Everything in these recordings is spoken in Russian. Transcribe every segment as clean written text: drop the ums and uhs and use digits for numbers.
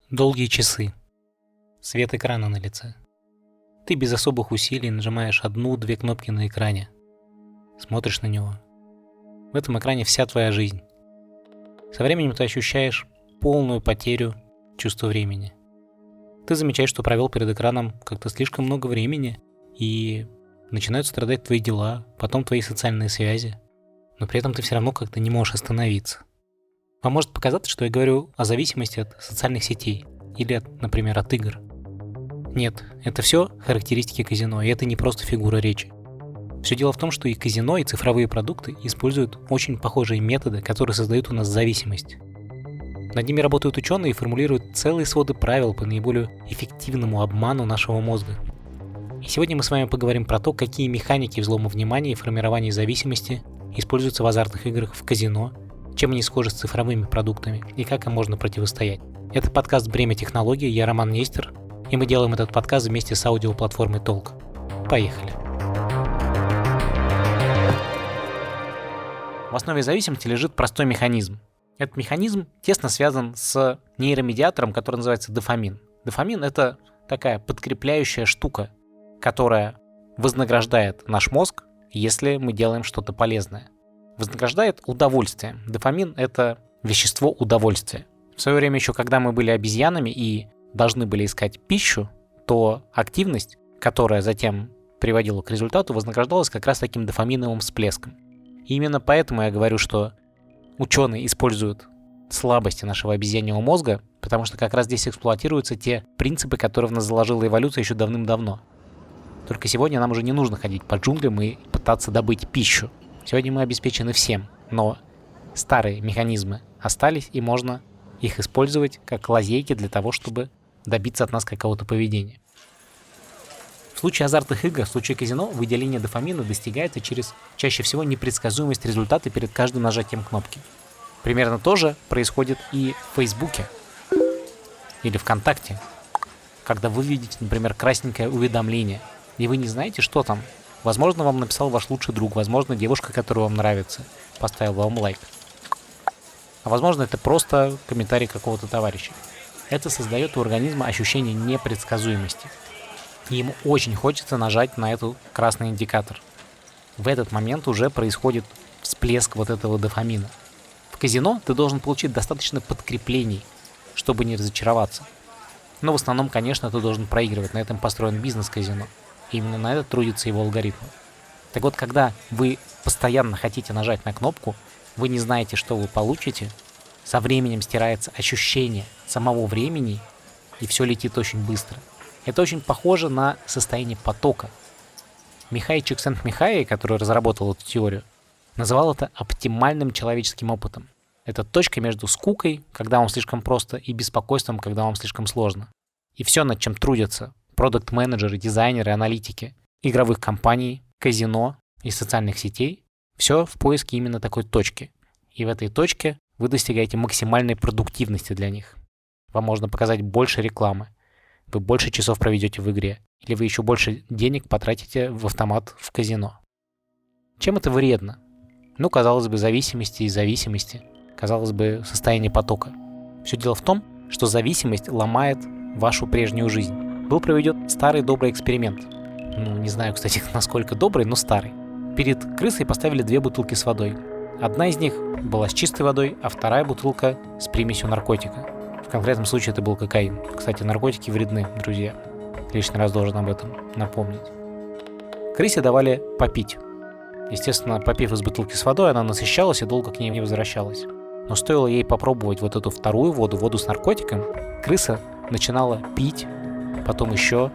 Долгие часы. Свет экрана на лице. Ты без особых усилий нажимаешь одну-две кнопки на экране. Смотришь на него. В этом экране вся твоя жизнь. Со временем ты ощущаешь полную потерю чувства времени. Ты замечаешь, что провел перед экраном как-то слишком много времени, и начинают страдать твои дела, потом твои социальные связи, но при этом ты все равно как-то не можешь остановиться. Вам может показаться, что я говорю о зависимости от социальных сетей или, например, от игр. Нет, это все характеристики казино, и это не просто фигура речи. Все дело в том, что и казино, и цифровые продукты используют очень похожие методы, которые создают у нас зависимость. Над ними работают ученые и формулируют целые своды правил по наиболее эффективному обману нашего мозга. И сегодня мы с вами поговорим про то, какие механики взлома внимания и формирования зависимости используются в азартных играх в казино, чем они схожи с цифровыми продуктами и как им можно противостоять. Это подкаст «Бремя технологий», я Роман Нестер, и мы делаем этот подкаст вместе с аудиоплатформой Толк. Поехали! В основе зависимости лежит простой механизм. Этот механизм тесно связан с нейромедиатором, который называется дофамин. Дофамин — это такая подкрепляющая штука, которая вознаграждает наш мозг, если мы делаем что-то полезное. Вознаграждает удовольствие. Дофамин — это вещество удовольствия. В свое время еще, когда мы были обезьянами и должны были искать пищу, то активность, которая затем приводила к результату, вознаграждалась как раз таким дофаминовым всплеском. И именно поэтому я говорю, что ученые используют слабости нашего обезьяньего мозга, потому что как раз здесь эксплуатируются те принципы, которые в нас заложила эволюция еще давным-давно. Только сегодня нам уже не нужно ходить по джунглям и пытаться добыть пищу. Сегодня мы обеспечены всем, но старые механизмы остались, и можно их использовать как лазейки для того, чтобы добиться от нас какого-то поведения. В случае азартных игр, в случае казино, выделение дофамина достигается через чаще всего непредсказуемость результата перед каждым нажатием кнопки. Примерно то же происходит и в Фейсбуке или ВКонтакте, когда вы видите, например, красненькое уведомление, и вы не знаете, что там. Возможно, вам написал ваш лучший друг, возможно, девушка, которая вам нравится, поставила вам лайк. А возможно, это просто комментарий какого-то товарища. Это создает у организма ощущение непредсказуемости. И ему очень хочется нажать на этот красный индикатор. В этот момент уже происходит всплеск вот этого дофамина. В казино ты должен получить достаточно подкреплений, чтобы не разочароваться. Но в основном, конечно, ты должен проигрывать. На этом построен бизнес казино. И именно на это трудятся его алгоритмы. Так вот, когда вы постоянно хотите нажать на кнопку, вы не знаете, что вы получите, со временем стирается ощущение самого времени, и все летит очень быстро. Это очень похоже на состояние потока. Михай Чиксент-Михай, который разработал эту теорию, называл это оптимальным человеческим опытом. Это точка между скукой, когда вам слишком просто, и беспокойством, когда вам слишком сложно. И все, над чем трудятся продакт-менеджеры, дизайнеры, аналитики игровых компаний, казино и социальных сетей, все в поиске именно такой точки. И в этой точке вы достигаете максимальной продуктивности для них. Вам можно показать больше рекламы, вы больше часов проведете в игре, или вы еще больше денег потратите в автомат в казино. Чем это вредно? Ну, казалось бы, зависимости и зависимости. Казалось бы, состояние потока. Все дело в том, что зависимость ломает вашу прежнюю жизнь. Был проведен старый добрый эксперимент. Не знаю, кстати, насколько добрый, но старый. Перед крысой поставили 2 бутылки с водой. Одна из них была с чистой водой, а вторая бутылка с примесью наркотика. В конкретном случае это был кокаин. Кстати, наркотики вредны, друзья. Лишний раз должен об этом напомнить. Крысе давали попить. Естественно, попив из бутылки с водой, она насыщалась и долго к ней не возвращалась. Но стоило ей попробовать вот эту вторую воду, воду с наркотиком, крыса начинала пить, потом еще.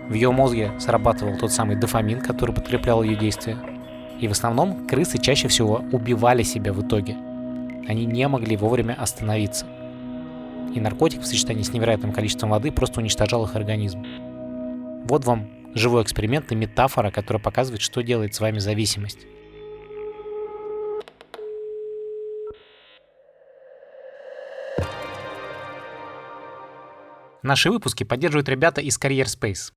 В ее мозге срабатывал тот самый дофамин, который подкреплял ее действия. И в основном крысы чаще всего убивали себя в итоге. Они не могли вовремя остановиться. И наркотик в сочетании с невероятным количеством воды просто уничтожал их организм. Вот вам живой эксперимент и метафора, которая показывает, что делает с вами зависимость. Наши выпуски поддерживают ребята из CareerSpace.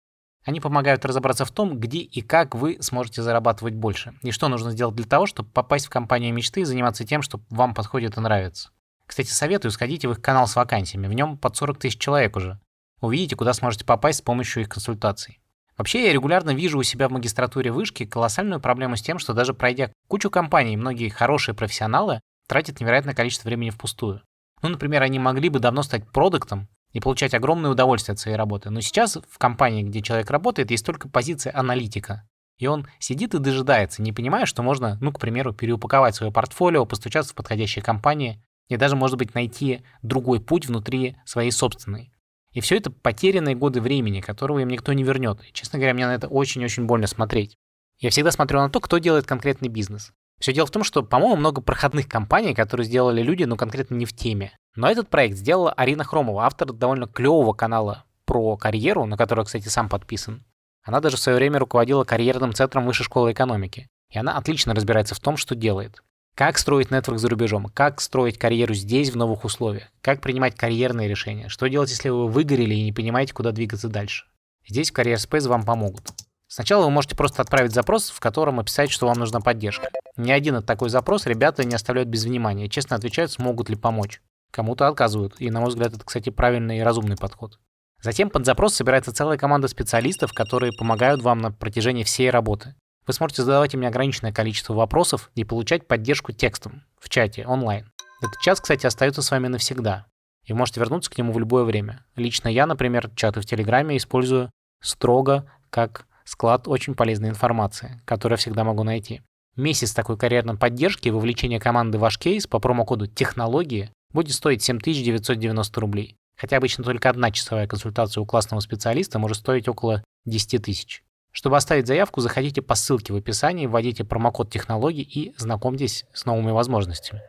Они помогают разобраться в том, где и как вы сможете зарабатывать больше, и что нужно сделать для того, чтобы попасть в компанию мечты и заниматься тем, что вам подходит и нравится. Кстати, советую, сходите в их канал с вакансиями. В нем под 40 тысяч человек уже. Увидите, куда сможете попасть с помощью их консультаций. Вообще, я регулярно вижу у себя в магистратуре вышки колоссальную проблему с тем, что даже пройдя кучу компаний, многие хорошие профессионалы тратят невероятное количество времени впустую. Ну, например, они могли бы давно стать продуктом и получать огромное удовольствие от своей работы. Но сейчас в компании, где человек работает, есть только позиция аналитика. И он сидит и дожидается, не понимая, что можно, к примеру, переупаковать свое портфолио, постучаться в подходящие компании и даже, может быть, найти другой путь внутри своей собственной. И все это потерянные годы времени, которого им никто не вернет. И, честно говоря, мне на это очень-очень больно смотреть. Я всегда смотрю на то, кто делает конкретный бизнес. Все дело в том, что, по-моему, много проходных компаний, которые сделали люди, конкретно не в теме. Но этот проект сделала Арина Хромова, автор довольно клевого канала про карьеру, на который, кстати, сам подписан. Она даже в свое время руководила карьерным центром Высшей школы экономики. И она отлично разбирается в том, что делает. Как строить нетворк за рубежом, как строить карьеру здесь в новых условиях, как принимать карьерные решения, что делать, если вы выгорели и не понимаете, куда двигаться дальше. Здесь в Career Space вам помогут. Сначала вы можете просто отправить запрос, в котором описать, что вам нужна поддержка. Ни один такой запрос ребята не оставляют без внимания, честно отвечают, смогут ли помочь. Кому-то отказывают, и, на мой взгляд, это, кстати, правильный и разумный подход. Затем под запрос собирается целая команда специалистов, которые помогают вам на протяжении всей работы. Вы сможете задавать им неограниченное количество вопросов и получать поддержку текстом в чате онлайн. Этот чат, кстати, остается с вами навсегда, и вы можете вернуться к нему в любое время. Лично я, например, чаты в Телеграме использую строго как склад очень полезной информации, которую я всегда могу найти. Месяц такой карьерной поддержки и вовлечения команды в ваш кейс по промокоду «Технологии» будет стоить 7990 рублей. Хотя обычно только одна часовая консультация у классного специалиста может стоить около 10 тысяч. Чтобы оставить заявку, заходите по ссылке в описании, вводите промокод технологий и знакомьтесь с новыми возможностями.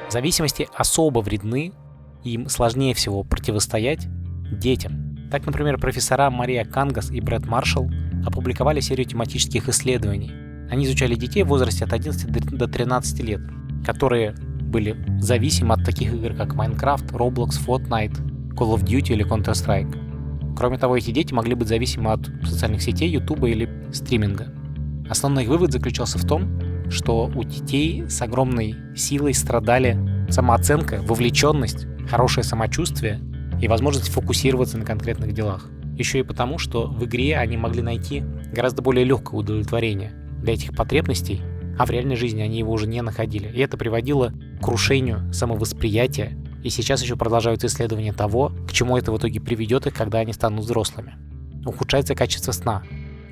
Зависимости особо вредны, им сложнее всего противостоять детям. Так, например, профессора Мария Кангас и Брэд Маршалл опубликовали серию тематических исследований. Они изучали детей в возрасте от 11 до 13 лет, которые были зависимы от таких игр, как Minecraft, Roblox, Fortnite, Call of Duty или Counter-Strike. Кроме того, эти дети могли быть зависимы от социальных сетей, Ютуба или стриминга. Основной их вывод заключался в том, что у детей с огромной силой страдали самооценка, вовлеченность, хорошее самочувствие и возможность фокусироваться на конкретных делах. Еще и потому, что в игре они могли найти гораздо более легкое удовлетворение для этих потребностей, а в реальной жизни они его уже не находили. И это приводило к крушению самовосприятия. И сейчас еще продолжаются исследования того, к чему это в итоге приведет их, когда они станут взрослыми. Ухудшается качество сна.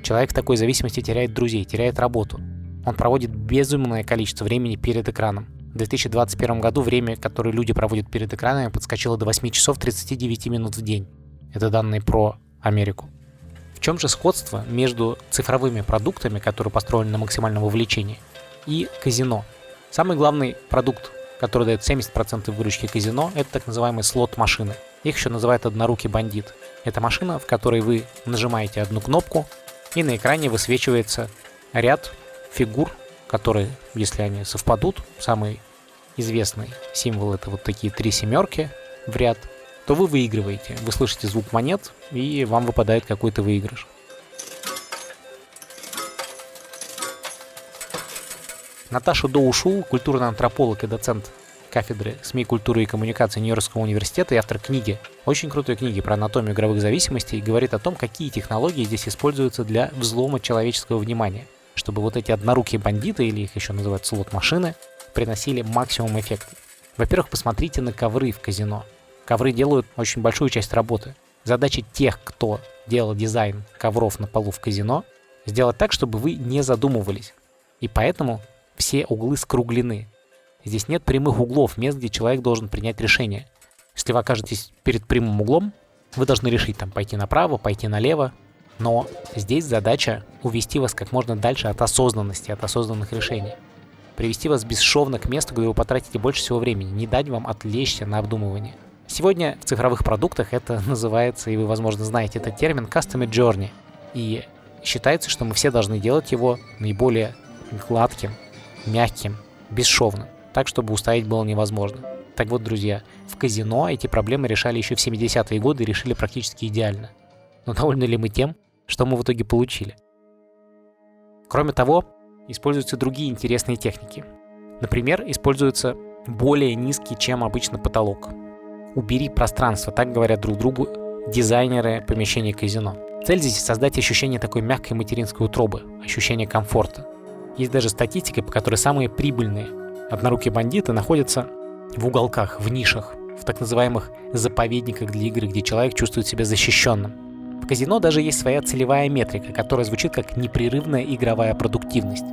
Человек в такой зависимости теряет друзей, теряет работу. Он проводит безумное количество времени перед экраном. В 2021 году время, которое люди проводят перед экранами, подскочило до 8 часов 39 минут в день. Это данные про Америку. В чем же сходство между цифровыми продуктами, которые построены на максимальном вовлечении, и казино? Самый главный продукт, который дает 70% выручки казино, это так называемые слот-машины. Их еще называют однорукий бандит. Это машина, в которой вы нажимаете одну кнопку, и на экране высвечивается ряд фигур, которые, если они совпадут, самый известный символ — это вот такие 3 семерки в ряд, то вы выигрываете. Вы слышите звук монет, и вам выпадает какой-то выигрыш. Наташа Доу-Шу, культурный антрополог и доцент кафедры СМИ, культуры и коммуникации Нью-Йоркского университета и автор книги, очень крутой книги про анатомию игровых зависимостей, говорит о том, какие технологии здесь используются для взлома человеческого внимания, чтобы вот эти однорукие бандиты, или их еще называют слот-машины, приносили максимум эффекта. Во-первых, посмотрите на ковры в казино. Ковры делают очень большую часть работы. Задача тех, кто делал дизайн ковров на полу в казино, сделать так, чтобы вы не задумывались. И поэтому все углы скруглены. Здесь нет прямых углов, мест, где человек должен принять решение. Если вы окажетесь перед прямым углом, вы должны решить, пойти направо, пойти налево. Но здесь задача увести вас как можно дальше от осознанности, от осознанных решений. Привести вас бесшовно к месту, где вы потратите больше всего времени, не дать вам отвлечься на обдумывание. Сегодня в цифровых продуктах это называется, и вы, возможно, знаете этот термин, Customer Journey. И считается, что мы все должны делать его наиболее гладким, мягким, бесшовным, так, чтобы устоять было невозможно. Так вот, друзья, в казино эти проблемы решали еще в 70-е годы и решили практически идеально. Но довольны ли мы тем, что мы в итоге получили? Кроме того, используются другие интересные техники. Например, используется более низкий, чем обычно потолок. Убери пространство, так говорят друг другу дизайнеры помещений казино. Цель здесь создать ощущение такой мягкой материнской утробы, ощущение комфорта. Есть даже статистика, по которой самые прибыльные однорукие бандиты находятся в уголках, в нишах, в так называемых заповедниках для игры, где человек чувствует себя защищенным. В казино даже есть своя целевая метрика, которая звучит как непрерывная игровая продуктивность.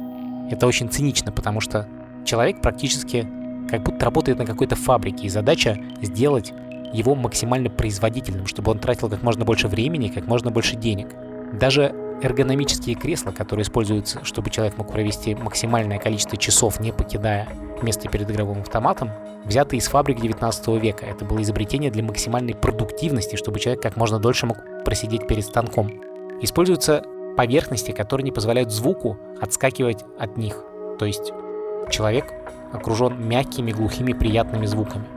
Это очень цинично, потому что человек практически как будто работает на какой-то фабрике, и задача сделать его максимально производительным, чтобы он тратил как можно больше времени, как можно больше денег. Даже эргономические кресла, которые используются, чтобы человек мог провести максимальное количество часов, не покидая место перед игровым автоматом, взяты из фабрик 19 века. Это было изобретение для максимальной продуктивности, чтобы человек как можно дольше мог просидеть перед станком. Используются поверхности, которые не позволяют звуку отскакивать от них. То есть человек окружен мягкими, глухими, приятными звуками.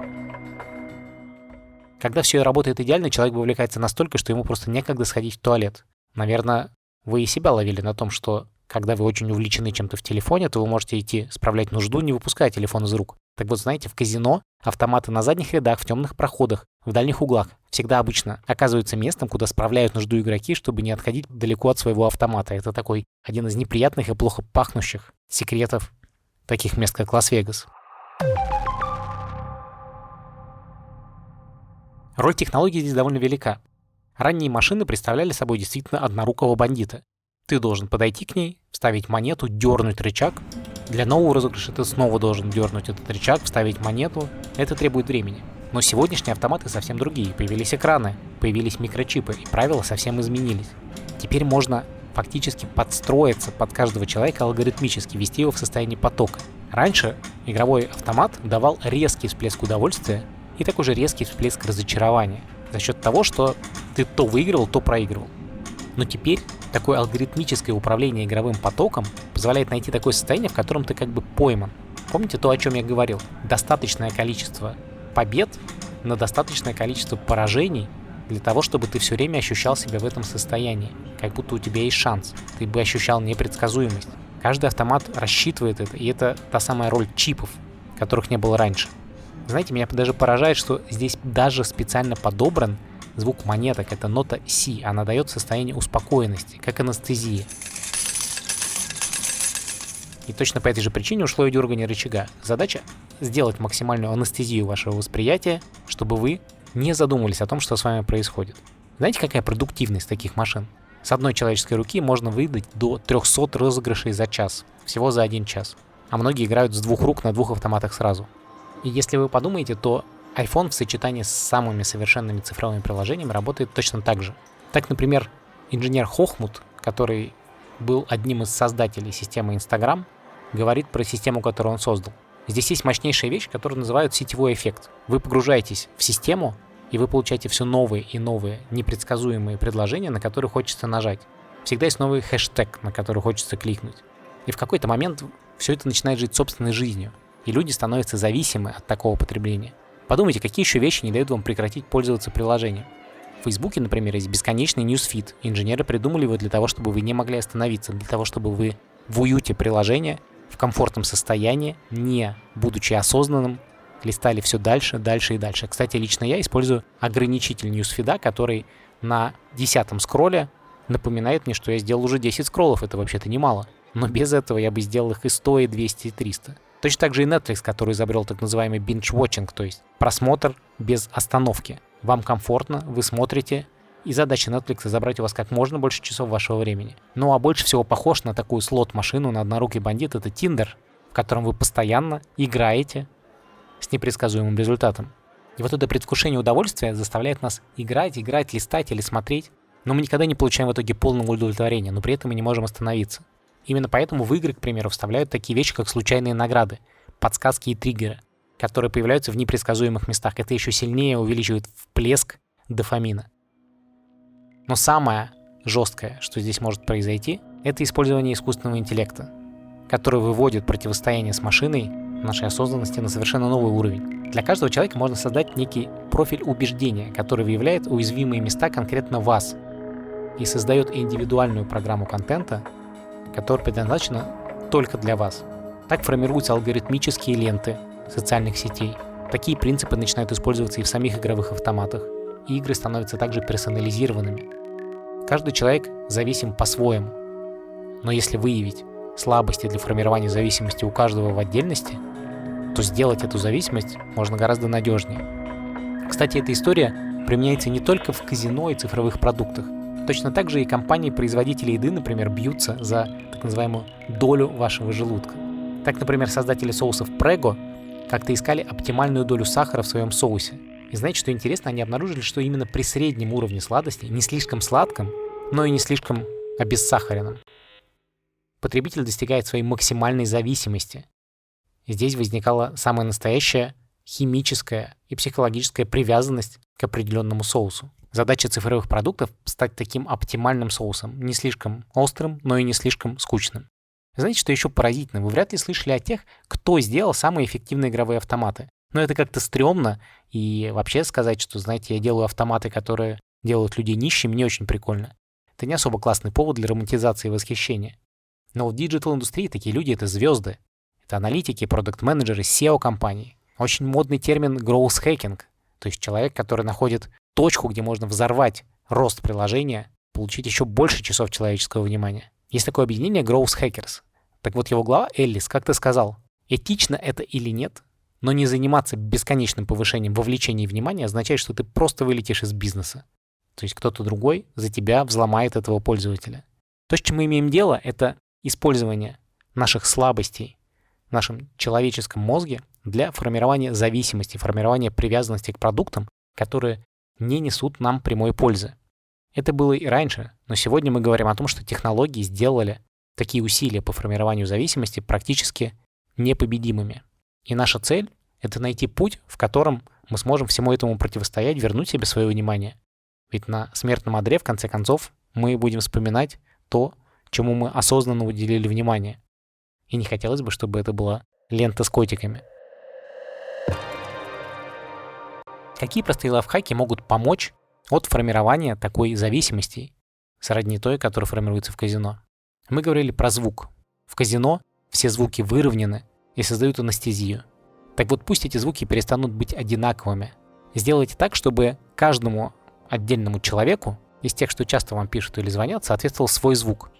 Когда все работает идеально, человек вовлекается настолько, что ему просто некогда сходить в туалет. Наверное, вы и себя ловили на том, что когда вы очень увлечены чем-то в телефоне, то вы можете идти справлять нужду, не выпуская телефон из рук. Так вот, знаете, в казино автоматы на задних рядах, в темных проходах, в дальних углах всегда обычно оказываются местом, куда справляют нужду игроки, чтобы не отходить далеко от своего автомата. Это такой один из неприятных и плохо пахнущих секретов таких мест, как Лас-Вегас. Роль технологии здесь довольно велика. Ранние машины представляли собой действительно однорукого бандита. Ты должен подойти к ней, вставить монету, дернуть рычаг. Для нового розыгрыша ты снова должен дернуть этот рычаг, вставить монету. Это требует времени. Но сегодняшние автоматы совсем другие. Появились экраны, появились микрочипы, и правила совсем изменились. Теперь можно фактически подстроиться под каждого человека алгоритмически, вести его в состоянии потока. Раньше игровой автомат давал резкий всплеск удовольствия и такой же резкий всплеск разочарования за счет того, что ты то выигрывал, то проигрывал. Но теперь такое алгоритмическое управление игровым потоком позволяет найти такое состояние, в котором ты как бы пойман. Помните то, о чем я говорил? Достаточное количество побед на достаточное количество поражений для того, чтобы ты все время ощущал себя в этом состоянии. Как будто у тебя есть шанс. Ты бы ощущал непредсказуемость. Каждый автомат рассчитывает это, и это та самая роль чипов, которых не было раньше. Знаете, меня даже поражает, что здесь даже специально подобран звук монеток. Это нота Си. Она дает состояние успокоенности, как анестезия. И точно по этой же причине ушло и дергание рычага. Задача — сделать максимальную анестезию вашего восприятия, чтобы вы не задумывались о том, что с вами происходит. Знаете, какая продуктивность таких машин? С одной человеческой руки можно выдать до 300 розыгрышей за час. Всего за 1 час. А многие играют с 2 рук на 2 автоматах сразу. И если вы подумаете, то iPhone в сочетании с самыми совершенными цифровыми приложениями работает точно так же. Так, например, инженер Хохмут, который был одним из создателей системы Instagram, говорит про систему, которую он создал. Здесь есть мощнейшая вещь, которую называют сетевой эффект. Вы погружаетесь в систему, и вы получаете все новые и новые непредсказуемые предложения, на которые хочется нажать. Всегда есть новый хэштег, на который хочется кликнуть. И в какой-то момент все это начинает жить собственной жизнью, и люди становятся зависимы от такого потребления. Подумайте, какие еще вещи не дают вам прекратить пользоваться приложением. В Фейсбуке, например, есть бесконечный ньюсфид. Инженеры придумали его для того, чтобы вы не могли остановиться, для того, чтобы вы в уюте приложения, в комфортном состоянии, не будучи осознанным, листали все дальше, дальше и дальше. Кстати, лично я использую ограничитель ньюсфида, который на 10-м скролле напоминает мне, что я сделал уже 10 скроллов. Это вообще-то немало. Но без этого я бы сделал их и 100, и 200, и 300. Точно так же и Netflix, который изобрел так называемый binge-watching, то есть просмотр без остановки. Вам комфортно, вы смотрите, и задача Netflix — забрать у вас как можно больше часов вашего времени. Ну а больше всего похож на такую слот-машину на однорукий бандит — это Tinder, в котором вы постоянно играете с непредсказуемым результатом. И вот это предвкушение удовольствия заставляет нас играть, листать или смотреть, но мы никогда не получаем в итоге полного удовлетворения, но при этом мы не можем остановиться. Именно поэтому в игры, к примеру, вставляют такие вещи, как случайные награды, подсказки и триггеры, которые появляются в непредсказуемых местах. Это еще сильнее увеличивает всплеск дофамина. Но самое жесткое, что здесь может произойти, это использование искусственного интеллекта, который выводит противостояние с машиной нашей осознанности на совершенно новый уровень. Для каждого человека можно создать некий профиль убеждения, который выявляет уязвимые места конкретно вас и создает индивидуальную программу контента, которая предназначена только для вас. Так формируются алгоритмические ленты, социальных сетей. Такие принципы начинают использоваться и в самих игровых автоматах, и игры становятся также персонализированными. Каждый человек зависим по-своему, но если выявить слабости для формирования зависимости у каждого в отдельности, то сделать эту зависимость можно гораздо надежнее. Кстати, эта история применяется не только в казино и цифровых продуктах. Точно так же и компании-производители еды, например, бьются за так называемую долю вашего желудка. Так, например, создатели соусов Prego как-то искали оптимальную долю сахара в своем соусе. И знаете, что интересно? Они обнаружили, что именно при среднем уровне сладости, не слишком сладком, но и не слишком обессахаренном, потребитель достигает своей максимальной зависимости. И здесь возникала самая настоящая химическая и психологическая привязанность к определенному соусу. Задача цифровых продуктов — стать таким оптимальным соусом, не слишком острым, но и не слишком скучным. Знаете, что еще поразительно? Вы вряд ли слышали о тех, кто сделал самые эффективные игровые автоматы. Но это как-то стрёмно, и вообще сказать, что, знаете, я делаю автоматы, которые делают людей нищими, не очень прикольно. Это не особо классный повод для романтизации и восхищения. Но в диджитал-индустрии такие люди — это звезды. Это аналитики, продакт-менеджеры, SEO-компаний. Очень модный термин growth hacking, то есть человек, который находит точку, где можно взорвать рост приложения, получить еще больше часов человеческого внимания. Есть такое объединение Growth Hackers. Так вот, его глава Эллис как-то сказал: этично это или нет, но не заниматься бесконечным повышением вовлечения и внимания означает, что ты просто вылетишь из бизнеса. То есть кто-то другой за тебя взломает этого пользователя. То, с чем мы имеем дело, это использование наших слабостей в нашем человеческом мозге для формирования зависимости, формирования привязанности к продуктам, которые не несут нам прямой пользы. Это было и раньше, но сегодня мы говорим о том, что технологии сделали такие усилия по формированию зависимости практически непобедимыми. И наша цель — это найти путь, в котором мы сможем всему этому противостоять, вернуть себе свое внимание. Ведь на смертном одре, в конце концов, мы будем вспоминать то, чему мы осознанно уделили внимание. И не хотелось бы, чтобы это была лента с котиками. Какие простые лайфхаки могут помочь от формирования такой зависимости, сродни той, которая формируется в казино? Мы говорили про звук. В казино все звуки выровнены и создают анестезию. Так вот, пусть эти звуки перестанут быть одинаковыми. Сделайте так, чтобы каждому отдельному человеку из тех, что часто вам пишут или звонят, соответствовал свой звук.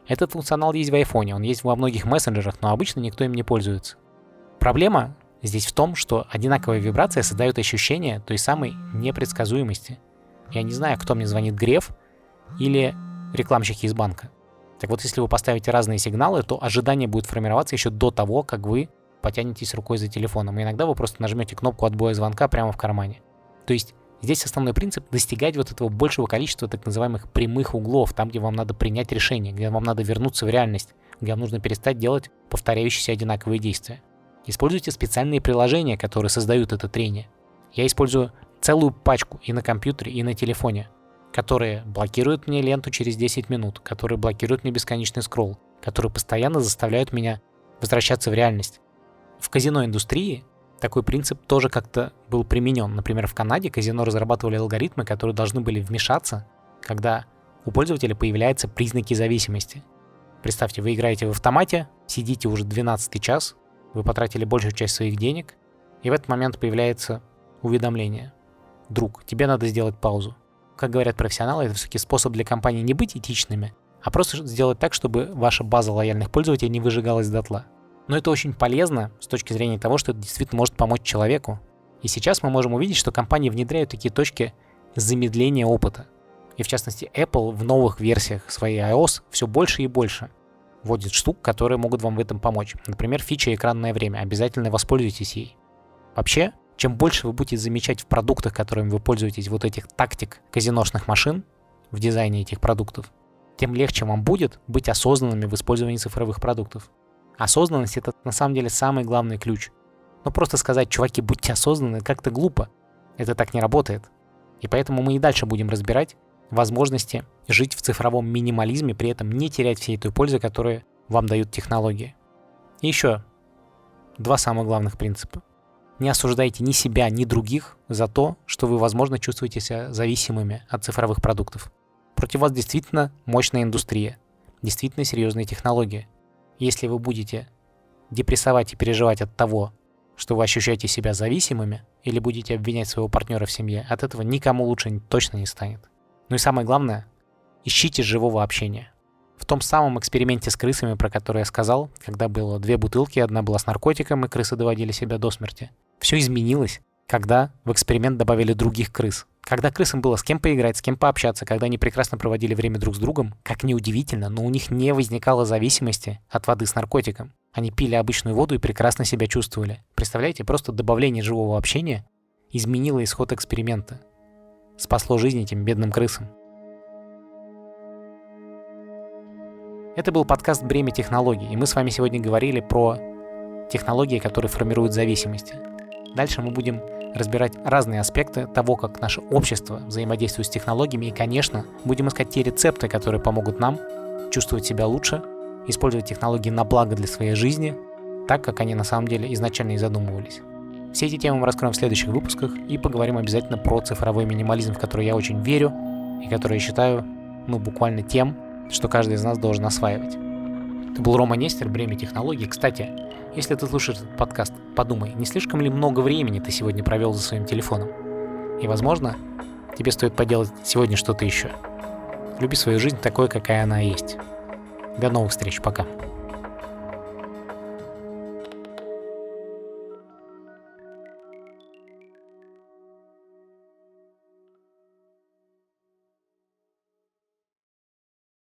Этот функционал есть в айфоне, он есть во многих мессенджерах, но обычно никто им не пользуется. Проблема здесь в том, что одинаковая вибрация создает ощущение той самой непредсказуемости. Я не знаю, кто мне звонит, Греф или рекламщики из банка. Так вот, если вы поставите разные сигналы, то ожидание будет формироваться еще до того, как вы потянетесь рукой за телефоном. И иногда вы просто нажмете кнопку отбоя звонка прямо в кармане. То есть здесь основной принцип — достигать вот этого большего количества так называемых прямых углов, там, где вам надо принять решение, где вам надо вернуться в реальность, где вам нужно перестать делать повторяющиеся одинаковые действия. Используйте специальные приложения, которые создают это трение. Я использую целую пачку и на компьютере, и на телефоне, которые блокируют мне ленту через 10 минут, которые блокируют мне бесконечный скролл, которые постоянно заставляют меня возвращаться в реальность. В казино-индустрии такой принцип тоже как-то был применен. Например, в Канаде казино разрабатывали алгоритмы, которые должны были вмешаться, когда у пользователя появляются признаки зависимости. Представьте, вы играете в автомате, сидите уже 12-й час, вы потратили большую часть своих денег, и в этот момент появляется уведомление: друг, тебе надо сделать паузу. Как говорят профессионалы, это все-таки способ для компании не быть этичными, а просто сделать так, чтобы ваша база лояльных пользователей не выжигалась дотла. Но это очень полезно с точки зрения того, что это действительно может помочь человеку. И сейчас мы можем увидеть, что компании внедряют такие точки замедления опыта. И в частности, Apple в новых версиях своей iOS все больше и больше вводит штук, которые могут вам в этом помочь. Например, фича «Экранное время». Обязательно воспользуйтесь ей. Вообще, чем больше вы будете замечать в продуктах, которыми вы пользуетесь, вот этих тактик казиношных машин в дизайне этих продуктов, тем легче вам будет быть осознанными в использовании цифровых продуктов. Осознанность — это на самом деле самый главный ключ. Но просто сказать: чуваки, будьте осознанны, как-то глупо. Это так не работает. И поэтому мы и дальше будем разбирать возможности жить в цифровом минимализме, при этом не терять всей той пользы, которую вам дают технологии. И еще 2 самых главных принципа. Не осуждайте ни себя, ни других за то, что вы, возможно, чувствуете себя зависимыми от цифровых продуктов. Против вас действительно мощная индустрия, действительно серьезные технологии. Если вы будете депрессовать и переживать от того, что вы ощущаете себя зависимыми или будете обвинять своего партнера в семье, от этого никому лучше точно не станет. Ну и самое главное, ищите живого общения. В том самом эксперименте с крысами, про который я сказал, когда было 2 бутылки, одна была с наркотиком, и крысы доводили себя до смерти. Все изменилось, когда в эксперимент добавили других крыс. Когда крысам было с кем поиграть, с кем пообщаться, когда они прекрасно проводили время друг с другом, как ни удивительно, но у них не возникало зависимости от воды с наркотиком. Они пили обычную воду и прекрасно себя чувствовали. Представляете, просто добавление живого общения изменило исход эксперимента. Спасло жизнь этим бедным крысам. Это был подкаст «Бремя технологий», и мы с вами сегодня говорили про технологии, которые формируют зависимости. Дальше мы будем разбирать разные аспекты того, как наше общество взаимодействует с технологиями, и, конечно, будем искать те рецепты, которые помогут нам чувствовать себя лучше, использовать технологии на благо для своей жизни, так, как они на самом деле изначально и задумывались. Все эти темы мы раскроем в следующих выпусках и поговорим обязательно про цифровой минимализм, в который я очень верю и который я считаю, буквально тем, что каждый из нас должен осваивать. Это был Рома Нестер, «Бремя технологий». Кстати, если ты слушаешь этот подкаст, подумай, не слишком ли много времени ты сегодня провел за своим телефоном? И, возможно, тебе стоит поделать сегодня что-то еще. Люби свою жизнь такой, какая она есть. До новых встреч, пока.